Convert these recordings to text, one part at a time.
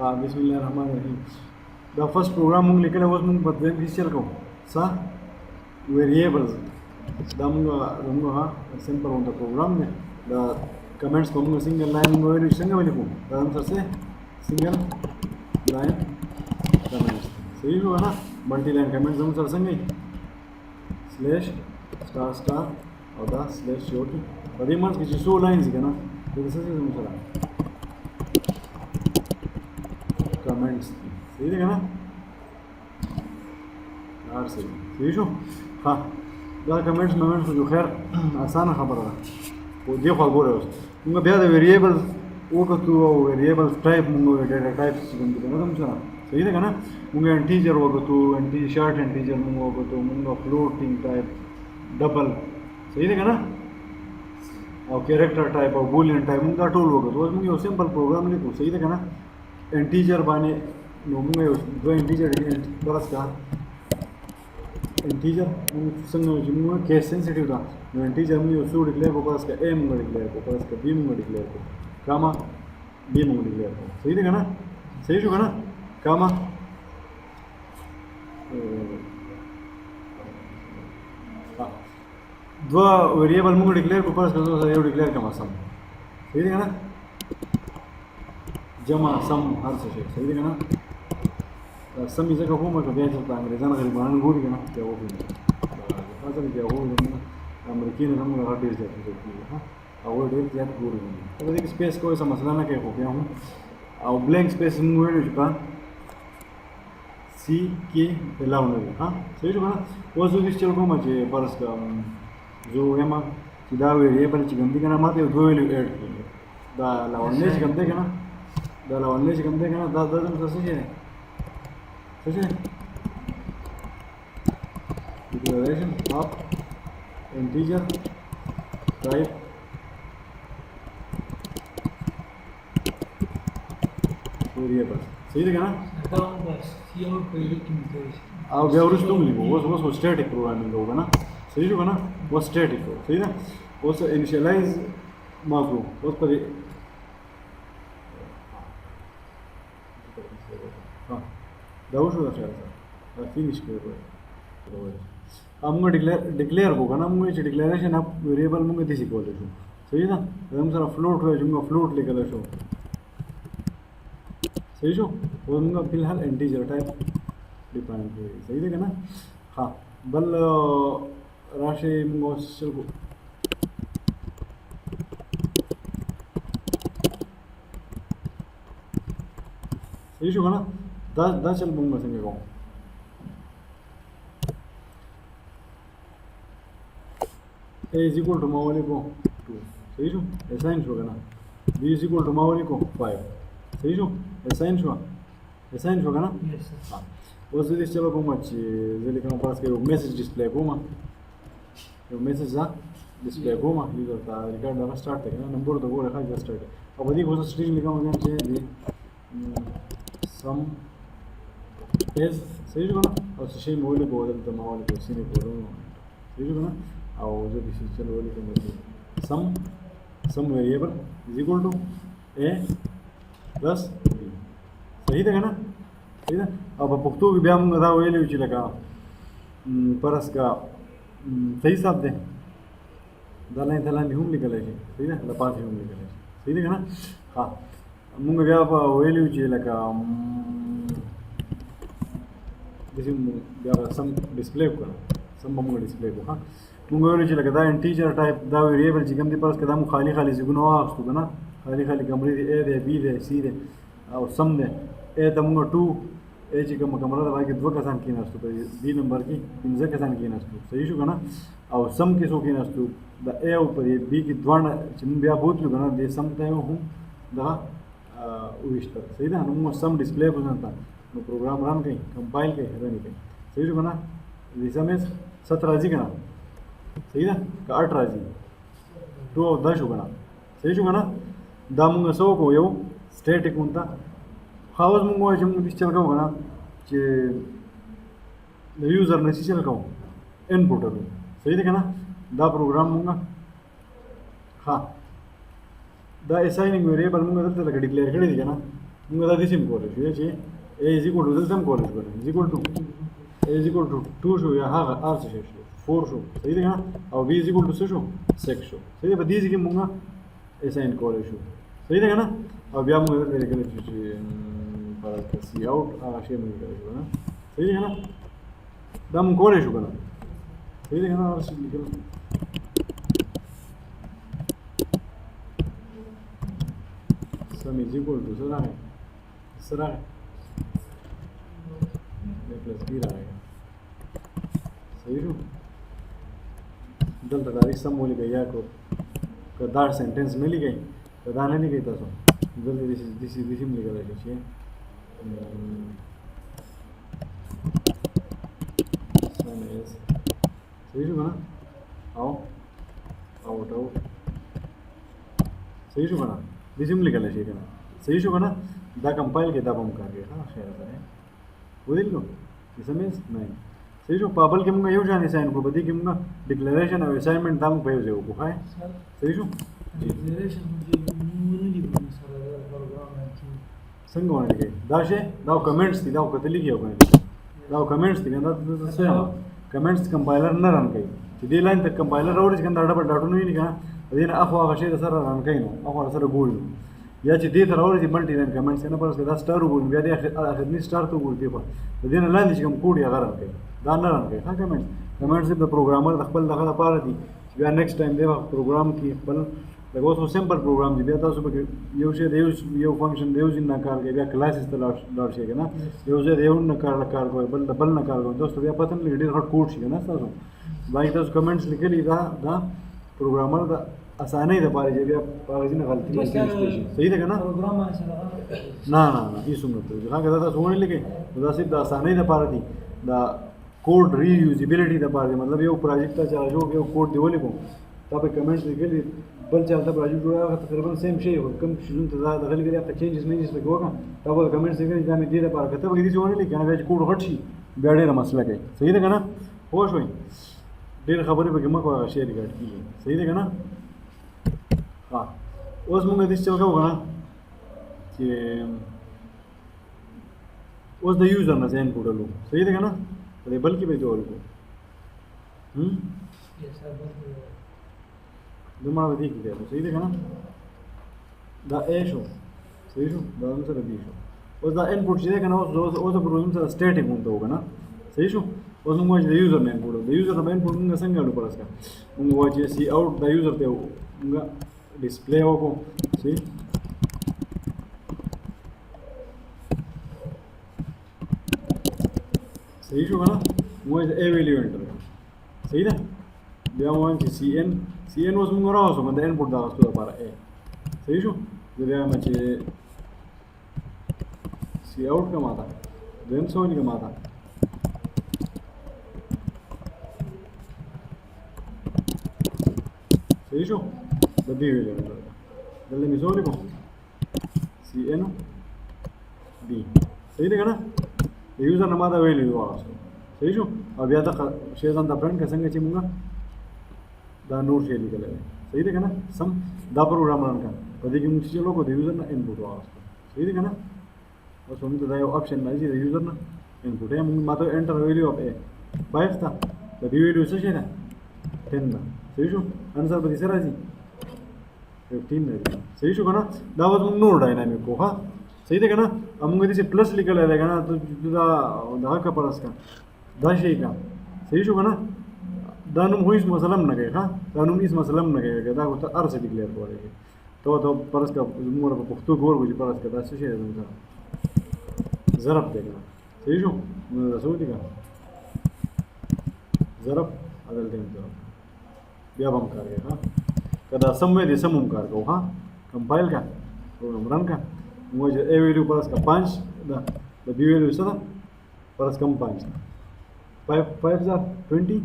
हाँ बिस्मिल्लाहिर्रहमानिर्रहीम the first programme मूंग लिखले was मूंग बदले भी चल को सा variables da मूंग हा सिंपल on the program में the comments को मूंग सिंगल लाइन मूंग वैल्यू संग वाली को द आंसर से सिंगल लाइन कमेंट्स सही होगा ना मल्टी लाइन कमेंट्स हम सर संग स्लैश स्टार स्टार और द स्लैश शॉर्ट बड़ी मार्क्स की 100 लाइंस है ना तो कैसे हम सर कमेंट्स सही है ना यार सही शो हाँ दा कमेंट्स मोमेंट्स जो खैर आसान खबर है वो देखो बोले उनका ब्याह वेरिएबल्स वो को तो वेरिएबल्स टाइप मुंगो डेटा टाइप्स बनते हैं ना तुम सुना सही है ना मुंगे इंटीजर वो को तो शॉर्ट इंटीजर मुंगो को तो मुंगो फ्लोटिंग टाइप डबल सही है ना और कैरेक्टर टाइप और बूलियन टाइप मुंगा टूल वो को तो मुंगे सिंपल प्रोग्राम लिखो सही है ना इंटीजर बाने मुंगे दो इंटीजर बस का इंटीजर संग मुंगे केस सेंसिटिव था इंटीजर मुंगे उसको डिक्लेयर को पास का ए मुंगे डिक्लेयर को पास का बी मुंगे डिक्लेयर को कामा बी मुंगे डिक्लेयर को सही है ना सही होगा ना कामा दो वेरिएबल मुंगे डिक्लेयर को पास का तो ये डिक्लेयर का सम सही है ना जमा सम हर से सही है ना सम इसे का फॉर्म का बेच सकता है अंग्रेज़ाना गरीब बाहर गोल के ना क्या वो भी ऐसा क्या हो ना अमेरिकी ने हम लगा दे जाते हैं हां और डेट क्या गोल है तो देखिए स्पेस को ऐसा मसला ना क्या हो गया हूं और ब्लैंक स्पेस मुंगे हो चुका सी के अलाउ नहीं हां सही है ना वो जो इस चल को मुझे बरस का जो एमा सीधा वेरिएबल चिकन का नाम आते दो वैल्यू ऐड किए दा लावने चिकन दे ना दा लावने चिकन दे ना दा दा सही है सही है declaration of integer type variable सही है ना अब गैवरुस तुम लिखो वो स्टैटिक प्रोग्रामिंग होगा ना सही होगा ना वो स्टैटिक हो सही ना वो इनिशियलाइज मार्क वो पर हाँ डाउट होगा शायद फिनिश करो अब मुझे डिक्लेयर होगा ना मुझे डिक्लेरेशन आप वेरिएबल मुझे दिस इक्वल टू सही ना हम सारा फ्लोट हो जुंगा फ्लोट लेकर शो सही शो वो मुझे फिलहाल इंटीजर टाइप डिफाइन किया सही है ना हाँ बल राशि मुझे को सही शो ना 10 चल मुंगा संगे को a is equal to मावली को 2 सही शो असाइन शो ना b is equal to मावली को 5 सही शो असाइन शो ना हाँ वो से चलो को मच जल्दी कम पास के मैसेज डिस्प्ले को मा यो मैसेज जा डिस्प्ले को मा यूजर का रिकॉर्ड ना स्टार्ट है ना नंबर तो वो रखा जा स्टार्ट अब अधिक हो स्ट्रिंग लिखा हो गया चाहिए सम इज सही है ना और से मोबाइल को बदल तो मावली को सीने को सही है ना और जो भी चलो वाली को मतलब sum variable is equal to a plus b सही है ना सही है अब पुख्तो भी ब्याम गदा वेले उची लगा परस का सही साथ दे दलाइन दलाइन हम निकले है सही है लपास हम निकले सही है ना हाँ मुंगे ब्या वेले उची लगा जैसे ब्या सम डिस्प्ले को सम मुंगे डिस्प्ले को हाँ मुंगे वेले उची लगा दा इंटीजर टाइप दा वेरिएबल चिकन दी परस कदा मु खाली खाली जिगनो आस्तु ना खाली खाली कमरे दे ए दे बी दे सी दे और सम दे ए तमुंगा 2 ए चिकन कमरा दे बाकी दो कसान की नस्तु पे बी नंबर की इंजे कसान की नस्तु सही शो ना और सम के सो की नस्तु द ए ऊपर ये बी की द्वाण चिन ब्या बहुत लुगना दे सम ते हूं द उइस्टर सही ना नु सम डिस्प्ले को जानता नो प्रोग्राम रन कहीं कंपाइल के रन कहीं सही शो ना दिशा में 17 जी का सही ना का 18 जी 2 और 10 होगा ना सही शो ना दामुंगा सो को यो स्टैटिक उनता हाउस मुंगो जम पिक्चर का होगा ना जे यूजर ने चल का इनपुट है सही है ना दा प्रोग्राम मुंगा हाँ दा असाइनिंग वेरिएबल मुंगा तब तक डिक्लेयर कर दिया ना موږ دا دې سیم کولای شو چې a is equal to دلته هم کولای شو is equal to a is equal to 2 شو یا هغه r څه شو 4 شو صحیح دی کنه او b is equal to څه شو 6 شو صحیح په دې کې موږ اساین کولای شو صحیح دی کنه او بیا موږ دلته لیکل چې فرض سی اوټ هغه شی موږ کوي کنه صحیح دی کنه دا موږ کولای شو کنه صحیح دی کنه هغه څه لیکل sum is equal to सर प्लस बी रहेगा सही रू दल तारीख सम बोली गई या को कदार सेंटेंस मिली गई कदार नहीं गई तो जल्दी दिस लिखा रहे चाहिए सम इज सही रू ना आओ आउट आउट सही रू ना दिस लिखा रहे चाहिए ना सही रू ना दा कंपाइल के दा बम कर हाँ शेयर करें वही लो इसमें नहीं सही जो पाबल के मुंगा यूँ जाने साइन को बदी के मुंगा डिक्लेरेशन और असाइनमेंट दाम पे हो जाए वो खाए सही जो डिक्लेरेशन मुझे नहीं बोलना सारा प्रोग्राम है कि संग होने के दाशे दाव कमेंट्स थी दाव कतली किया होगा दाव कमेंट्स थी ना से कमेंट्स कंपाइलर न रन कई सीधी लाइन तक कंपाइलर और इसके अंदर डबल डाटू नहीं कहा अधीन अफवाह का शेर सर रन कई नो अफवाह सर गोल या چې دې تر اورې ملټي لاین کمنټس نه پرس دا سٹار وګورم بیا دې اخرنی سٹار ته وګورئ په دې نه لاندې چې کوم کوډ یا غره کوي دا نه ران کوي ها کمنټس د پروګرامر د خپل دغه لپاره دي بیا نیکسټ ټایم دی پروګرام کې خپل دغه اوس سمپل پروګرام دی بیا تاسو به یو شی یو فنکشن دی یو نه کار کوي بیا کلاسز ته لاړ شي کنه یو ځای دی یو نه کار کوي بل نه کار کوي دوستو بیا پته نه ډیر هټ کوډ شي نه تاسو باید تاسو کمنټس لیکلي دا پروګرامر دا आसानी د پاره چې بیا پاغزي نه غلطي نه کیږي صحیح ده کنه प्रोग्राम ऐसा लगा نه هیڅ نه ته ځکه دا تاسو ونه لیکي دا صرف د आसानी د پاره دي دا کوډ ری یوزیبিলিټي د پاره مطلب یو پروجیکټ ته چا جوړ یو کوډ دی ولیکو تا په کمنټس لیکلي بل چا ته پروجیکټ جوړه تقریبا سیم شی هو کوم شون ته دا غلي غلي ته چینجز نه دي وکړه تا په کمنټس لیکلي دا مې دې د پاره کته به دې ونه لیکي نه چې کوډ هټ شي بیا ډېر مسله کوي صحیح ده کنه هو شوي ډېر خبرې به کومه کوه شیر کړي صحیح ده کنه हाँ उस मुंगे दिस चल होगा ना कि उस द यूजर ना जैन कोड लो सही देगा ना तो बल्कि भेजो और को दिमाग देख लिया तो सही देगा ना द ए शो सही show the answer B show उस द इनपुट चीज़ का ना उस प्रोग्राम से स्टैटिक होता होगा ना सही शो उस Munge the user name code the user name input Munge संग लो परस का मुंगे वो चीज़ सी आउट द यूजर ते मुंगा डिस्प्ले होगा सी सही शो ना मुझे ए वैल्यू एंटर सही ना बिया मुझे सी एन वाज मुंगरा वासो मतलब इनपुट दा वासो दा पारा ए सही शो जब बिया मुझे सी आउट का माता देन सोनी का माता सही शो बदी वैल्यू एंटर जल्दी मिसोरी को सी एन बी सही देगा ना यूजर नमादा वैल्यू वासो सही शो अब या तक शेजन दा फ्रेंड कैसे ngची मुंगा दा नोट शे निकले सही देगा ना सम दा प्रोग्राम रन का बदी की मुझे चलो को यूजर ना इनपुट वासो सही देगा ना और सोनी तो दा ऑप्शन ना जी यूजर ना इनपुट है मुंगा मातो एंटर वैल्यू ऑफ ए 5 था द बी वैल्यू से है ना 10 ना सही शो आंसर बदी सरा जी 15 है सही शो ना दावत मुंग नोड डायनामिक को हाँ सही देगा ना अब मुंगे जैसे प्लस लिखा रहेगा ना तो दा का परस का दा शे का सही शो ना दानुम हुई इस मसलम न गए हाँ दानुम इस मसलम न गए दा को अर से डिक्लेयर करेंगे तो परस का मोर को पुख्तो गोर को परस का दा से ज़रब देगा सही शो रसूल का ज़रब अदल दें तो बिया बम कर गए हाँ कदा समवे दे समम कर गो हाँ कंपाइल का प्रोग्राम रन का मुझे ए वैल्यू परस का 5 द बी वैल्यू सदा परस कम 5 5 जा 25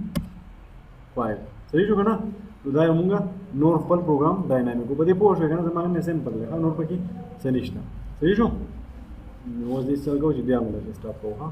सही जो ना तो दाय मुंगा नोर फल प्रोग्राम डायनामिक को बदे पोस्ट है ना जमाने में सिंपल है नोर पकी सनिष्ठा सही जो वो दिस चल गो जी बिया मुंगा स्टॉप को हाँ